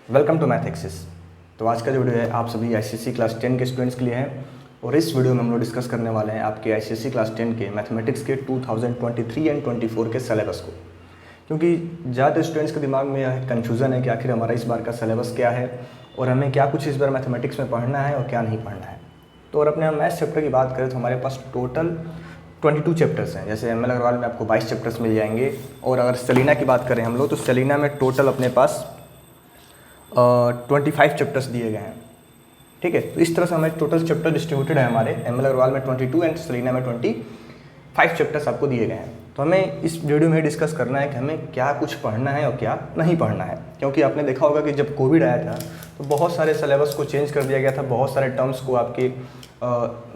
Welcome to math axis. तो आज का जो वीडियो है आप सभी आईसीएसई क्लास 10 के स्टूडेंट्स के लिए है और इस वीडियो में हम लोग डिस्कस करने वाले हैं आपके आईसीएसई क्लास 10 के मैथमेटिक्स के 2023 एंड 24 के सिलेबस को। क्योंकि ज़्यादा स्टूडेंट्स के दिमाग में यह कन्फ्यूज़न है कि आखिर हमारा इस बार का सिलेबस क्या है और हमें क्या कुछ इस बार मैथमेटिक्स में पढ़ना है और क्या नहीं पढ़ना है। तो और अपने हम मैथ्स चैप्टर की बात करें तो हमारे पास टोटल 22 चैप्टर्स हैं। जैसे एम एल अग्रवाल में आपको 22 चैप्टर्स मिल जाएंगे और अगर सेलिना की बात करें हम लोग तो सेलिना में टोटल अपने पास 25 चैप्टर्स दिए गए हैं। ठीक है, तो इस तरह से हमारे टोटल चैप्टर डिस्ट्रीब्यूटेड है। हमारे एम एल अग्रवाल में 22 एंड सेलिना में 25 चैप्टर्स आपको दिए गए हैं। तो हमें इस वीडियो में डिस्कस करना है कि हमें क्या कुछ पढ़ना है और क्या नहीं पढ़ना है। क्योंकि आपने देखा होगा कि जब कोविड आया था तो बहुत सारे सिलेबस को चेंज कर दिया गया था, बहुत सारे टर्म्स को आपके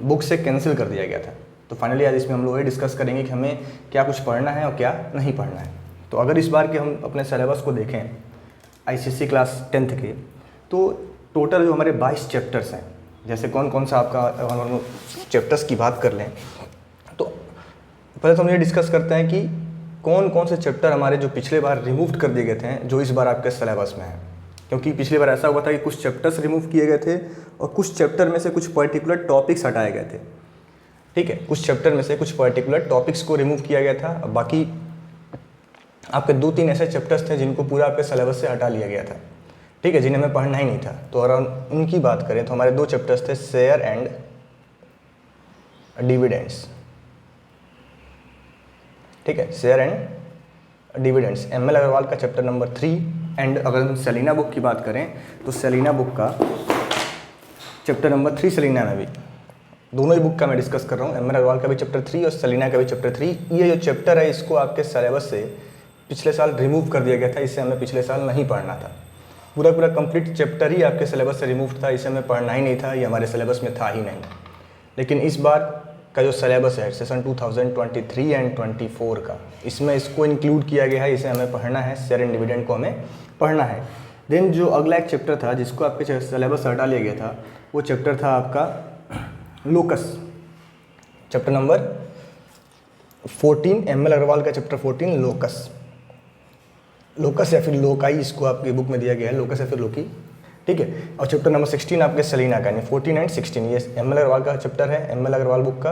बुक से कैंसिल कर दिया गया था। तो फाइनली आज इसमें हम लोग ये डिस्कस करेंगे कि हमें क्या कुछ पढ़ना है और क्या नहीं पढ़ना है। तो अगर इस बार के हम अपने सिलेबस को देखें आईसीएसई क्लास 10 के, तो टोटल जो हमारे 22 चैप्टर्स हैं। जैसे कौन कौन सा आपका चैप्टर्स की बात कर लें तो पहले तो हम ये डिस्कस करते हैं कि कौन कौन से चैप्टर हमारे जो पिछले बार रिमूव कर दिए गए थे जो इस बार आपके सिलेबस में है। क्योंकि पिछली बार ऐसा हुआ था कि कुछ चैप्टर्स रिमूव किए गए थे और कुछ चैप्टर में से कुछ पर्टिकुलर टॉपिक्स हटाए गए थे। ठीक है, कुछ चैप्टर में से कुछ पर्टिकुलर टॉपिक्स को रिमूव किया गया था। बाकी आपके 2-3 ऐसे चैप्टर्स थे जिनको पूरा आपके सिलेबस से हटा लिया गया था। ठीक है, जिन्हें हमें पढ़ना ही नहीं था। तो अगर उनकी बात करें तो हमारे 2 चैप्टर्स थे, शेयर एंड डिविडेंड्स। ठीक है, share and dividends M L Agrawal का चैप्टर नंबर 3। एंड अगर हम सेलिना बुक की बात करें तो सेलिना बुक का चैप्टर नंबर 3 सेलिना में भी, दोनों ही बुक का मैं डिस्कस कर रहा हूँ। एम एल अग्रवाल का भी चैप्टर 3 और सेलिना का भी चैप्टर 3। ये जो चैप्टर है इसको आपके सिलेबस से पिछले साल रिमूव कर दिया गया था। इसे हमें पिछले साल नहीं पढ़ना था। पूरा पूरा कंप्लीट चैप्टर ही आपके सिलेबस से रिमूव था। इसे हमें पढ़ना ही नहीं था, ये हमारे सिलेबस में था ही नहीं। लेकिन इस बार का जो सिलेबस है सेशन 2023 एंड 24 का, इसमें इसको इंक्लूड किया गया है। इसे हमें पढ़ना है, शेयर एंड डिविडेंड को हमें पढ़ना है। देन जो अगला एक चैप्टर था जिसको आपके सिलेबस से हटा लिया गया था, वो चैप्टर था आपका locus, chapter number 14। M L Agrawal का चैप्टर 14 लोकस या फिर लोकाई, इसको आपकी बुक में दिया गया है, लोकस या फिर लोकी। ठीक है, और चैप्टर नंबर 16 आपके सेलिना का, यानी 14 एंड 16 ये एम एल अग्रवाल का चैप्टर है, एम एल अग्रवाल बुक का।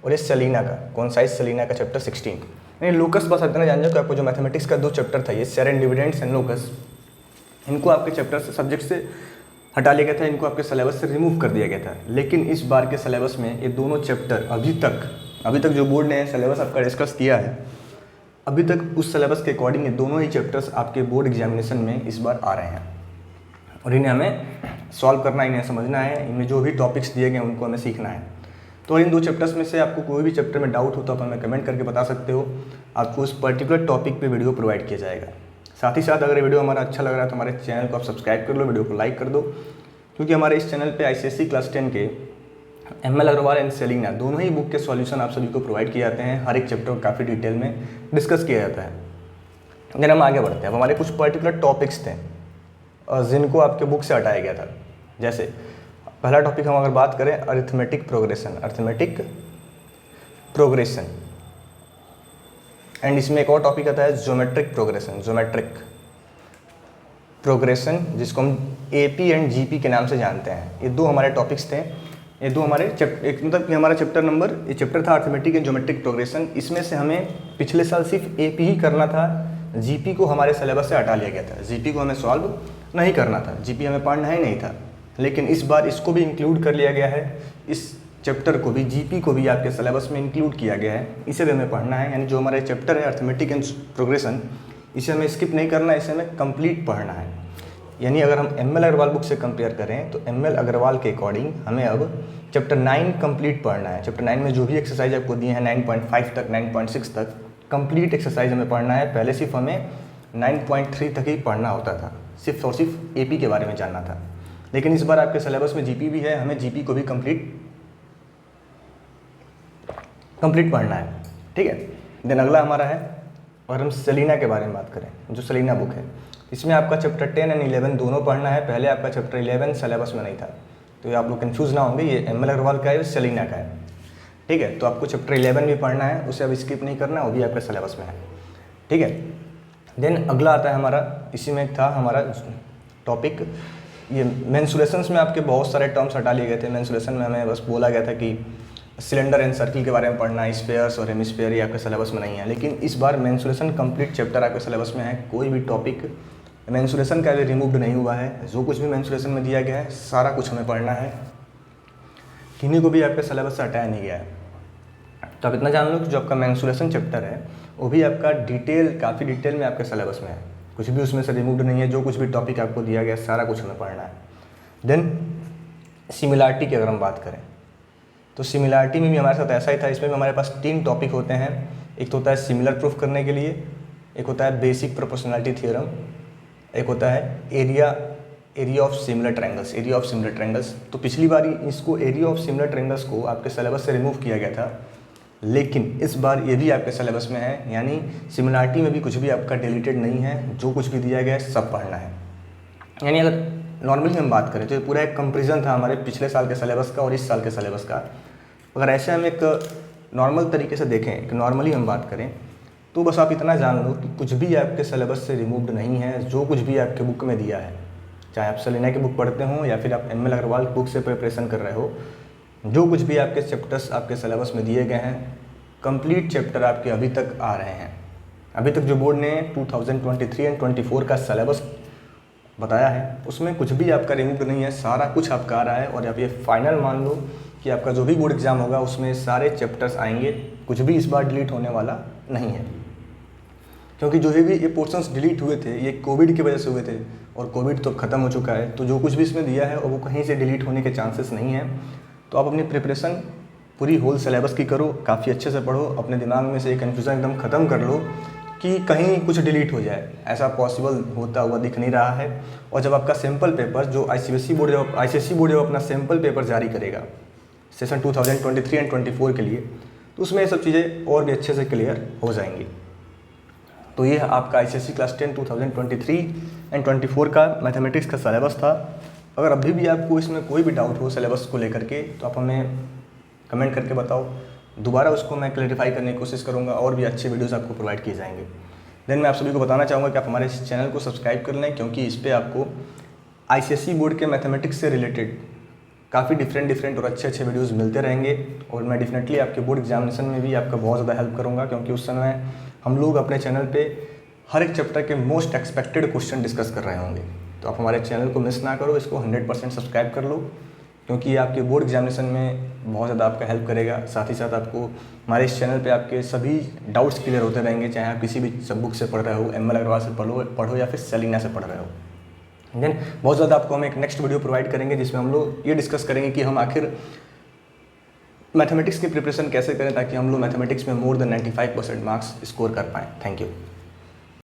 और ये सेलिना का, कौन सा है, सेलिना का चैप्टर 16। यानी लोकस बस इतना जान जाओ कि आपको जो मैथमेटिक्स का 2 चैप्टर था, ये share and dividends and locus, इनको आपके चैप्टर से, सब्जेक्ट से हटा लिया गया था। इनको आपके सिलेबस से रिमूव कर दिया गया था। लेकिन इस बार के सिलेबस में ये दोनों चैप्टर अभी तक जो बोर्ड ने सिलेबस आपका डिस्कस किया है, अभी तक उस सिलेबस के अकॉर्डिंग ये दोनों ही चैप्टर्स आपके बोर्ड एग्जामिनेशन में इस बार आ रहे हैं और इन्हें हमें सॉल्व करना है, इन्हें समझना है। इनमें जो भी टॉपिक्स दिए गए उनको हमें सीखना है। तो इन 2 चैप्टर्स में से आपको कोई भी चैप्टर में डाउट हो तो आप हमें कमेंट करके बता सकते हो। आपको उस पर्टिकुलर टॉपिक पे वीडियो प्रोवाइड किया जाएगा। साथ ही साथ अगर ये वीडियो हमारा अच्छा लग रहा है तो हमारे चैनल को आप सब्सक्राइब कर लो, वीडियो को लाइक कर दो। क्योंकि हमारे इस चैनल पे आईसीएसई क्लास 10 के M L Agrawal and Selina दोनों ही बुक के सॉल्यूशन आप सभी को प्रोवाइड किए जाते हैं। हर एक चैप्टर को काफ़ी डिटेल में डिस्कस किया जाता है। देन हम आगे बढ़ते हैं। अब हमारे कुछ पर्टिकुलर टॉपिक्स थे जिनको आपके बुक से हटाया गया था। जैसे पहला टॉपिक हम अगर बात करें अरिथमेटिक प्रोग्रेशन, एंड इसमें एक और टॉपिक आता है ज्योमेट्रिक प्रोग्रेशन, जिसको हम एपी एंड जीपी के नाम से जानते हैं। ये 2 हमारे टॉपिक्स थे। ये 2 हमारे मतलब कि हमारा चैप्टर नंबर, ये चैप्टर था अरिथमेटिक एंड ज्योमेट्रिक प्रोग्रेशन। इसमें से हमें पिछले साल सिर्फ एपी ही करना था, जीपी को हमारे सिलेबस से हटा लिया गया था। जीपी को हमें सॉल्व नहीं करना था, जीपी हमें पढ़ना ही नहीं था। लेकिन इस बार इसको भी इंक्लूड कर लिया गया है। इस चैप्टर को भी, जीपी को भी आपके सिलेबस में इंक्लूड किया गया है। इसे भी हमें पढ़ना है। यानी जो हमारे चैप्टर है अरिथमेटिक एंड प्रोग्रेशन, इसे हमें स्किप नहीं करना है, इसे हमें कंप्लीट पढ़ना है। यानी अगर हम एम एल अग्रवाल बुक से कंपेयर करें तो एम एल अग्रवाल के अकॉर्डिंग हमें अब चैप्टर 9 कंप्लीट पढ़ना है। चैप्टर 9 में जो भी एक्सरसाइज आपको दिए हैं 9.5 तक, 9.6 तक कंप्लीट एक्सरसाइज हमें पढ़ना है। पहले सिर्फ हमें 9.3 तक ही पढ़ना होता था, सिर्फ और सिर्फ एपी के बारे में जानना था। लेकिन इस बार आपके सिलेबस में जीपी भी है, हमें जीपी को भी कंप्लीट पढ़ना है। ठीक है, देन अगला हमारा है, और हम सेलिना के बारे में बात करें, जो सेलिना बुक है, इसमें आपका चैप्टर 10 एंड 11 दोनों पढ़ना है। पहले आपका चैप्टर 11 सिलेबस में नहीं था, तो ये आप लोग कंफ्यूज ना होंगे, ये एम एल अग्रवाल का है, सेलिना का है। ठीक है, तो आपको चैप्टर 11 भी पढ़ना है, उसे अब स्किप नहीं करना, वो भी आपके सिलेबस में है। ठीक है, देन अगला आता है हमारा, इसी में था हमारा टॉपिक ये मेंसुरेशंस में आपके बहुत सारे टर्म्स हटा लिए गए थे। मेंसुरेशन में हमें बस बोला गया था कि सिलेंडर एंड सर्किल के बारे में पढ़ना, स्फीयर्स और हेमिस्फीयर ये आपके सिलेबस में नहीं है। लेकिन इस बार मेंसुरेशन कंप्लीट चैप्टर आपके सिलेबस में है। कोई भी टॉपिक मेंसुरेशन का भी रिमूव्ड नहीं हुआ है। जो कुछ भी मेंसुरेशन में दिया गया है सारा कुछ हमें पढ़ना है, किन्हीं को भी आपके सिलेबस से हटाया नहीं गया है। तो आप इतना जान लो कि जो आपका मेंसुरेशन चैप्टर है वो भी आपका काफ़ी डिटेल में आपके सिलेबस में है। कुछ भी उसमें से रिमूव्ड नहीं है। जो कुछ भी टॉपिक आपको दिया गया सारा कुछ हमें पढ़ना है। देन सिमिलैरिटी की अगर हम बात करें तो सिमिलैरिटी में भी हमारे साथ ऐसा ही था। इसमें भी हमारे पास 3 टॉपिक होते हैं। एक तो होता है सिमिलर प्रूफ करने के लिए, एक होता है बेसिक प्रोपोर्शनैलिटी थ्योरम, एक होता है एरिया ऑफ सिमिलर ट्रायंगल्स। तो पिछली बार इसको एरिया ऑफ सिमिलर ट्रायंगल्स को आपके सिलेबस से रिमूव किया गया था, लेकिन इस बार ये भी आपके सिलेबस में है। यानी सिमिलैरिटी में भी कुछ भी आपका डिलीटेड नहीं है। जो कुछ भी दिया गया है सब पढ़ना है। यानी अगर नॉर्मली हम बात करें तो ये पूरा एक कंपेरिजन था हमारे पिछले साल के सिलेबस का और इस साल के सिलेबस का। अगर ऐसे हम एक नॉर्मल तरीके से देखें, एक नॉर्मली हम बात करें, तो बस आप इतना जान लो कि कुछ भी आपके सिलेबस से रिमूव्ड नहीं है। जो कुछ भी आपके बुक में दिया है, चाहे आप सलीना की बुक पढ़ते हो या फिर आप एम एल अग्रवाल बुक से प्रिपरेशन कर रहे हो, जो कुछ भी आपके चैप्टर्स आपके सिलेबस में दिए गए हैं, कंप्लीट चैप्टर आपके अभी तक आ रहे हैं। अभी तक जो बोर्ड ने 2023 एंड 24 का सिलेबस बताया है उसमें कुछ भी आपका रिमूव्ड नहीं है। सारा कुछ आपका आ रहा है। और आप ये फाइनल मान लो कि आपका जो भी बोर्ड एग्जाम होगा उसमें सारे चैप्टर्स आएंगे। कुछ भी इस बार डिलीट होने वाला नहीं है, क्योंकि जो भी ये पोर्शंस डिलीट हुए थे ये कोविड की वजह से हुए थे और कोविड तो ख़त्म हो चुका है। तो जो कुछ भी इसमें दिया है वो कहीं से डिलीट होने के चांसेस नहीं हैं। तो आप अपनी प्रिपरेशन पूरी होल सिलेबस की करो, काफ़ी अच्छे से पढ़ो, अपने दिमाग में से ये कन्फ्यूज़न एकदम ख़त्म कर लो कि कहीं कुछ डिलीट हो जाए। ऐसा पॉसिबल होता हुआ दिख नहीं रहा है। और जब आपका सैम्पल पेपर जो आईसीएसई बोर्ड जब अपना सैम्पल पेपर जारी करेगा सेशन 2023 एंड 24 के लिए, तो उसमें ये सब चीज़ें और भी अच्छे से क्लियर हो जाएंगी। तो ये आपका आईसीएसई क्लास 10 2023 एंड 24 का मैथमेटिक्स का सिलेबस था। अगर अभी भी आपको इसमें कोई भी डाउट हो सिलेबस को लेकर के तो आप हमें कमेंट करके बताओ। दोबारा उसको मैं क्लैरिफाई करने की कोशिश करूँगा और भी अच्छे वीडियोज़ आपको प्रोवाइड किए जाएंगे। देन मैं आप सभी को बताना चाहूँगा कि आप हमारे इस चैनल को सब्सक्राइब कर लें, क्योंकि इस पर आपको आईसीएसई बोर्ड के मैथमेटिक्स से रिलेटेड काफ़ी डिफरेंट और अच्छे वीडियोस मिलते रहेंगे। और मैं डेफिनेटली आपके बोर्ड एग्जामिनेशन में भी आपका बहुत ज़्यादा हेल्प करूँगा, क्योंकि उस समय हम लोग अपने चैनल पे हर एक चैप्टर के मोस्ट एक्सपेक्टेड क्वेश्चन डिस्कस कर रहे होंगे। तो आप हमारे चैनल को मिस ना करो, इसको 100% सब्सक्राइब कर लो, क्योंकि ये आपके बोर्ड एग्जामिनेशन में बहुत ज़्यादा आपका हेल्प करेगा। साथ ही साथ आपको हमारे इस चैनल पे आपके सभी डाउट्स क्लियर होते रहेंगे, चाहे आप किसी भी सब बुक से पढ़ रहे हो, एम एल अग्रवाल से पढ़ो या फिर सलीना से पढ़ रहे हो। देन बहुत ज़्यादा आपको हम एक नेक्स्ट वीडियो प्रोवाइड करेंगे जिसमें हम लोग ये डिस्कस करेंगे कि हम आखिर मैथमेटिक्स की प्रिपरेशन कैसे करें ताकि हम लोग मैथमेटिक्स में मोर देन 95% मार्क्स स्कोर कर पाएँ। Thank you.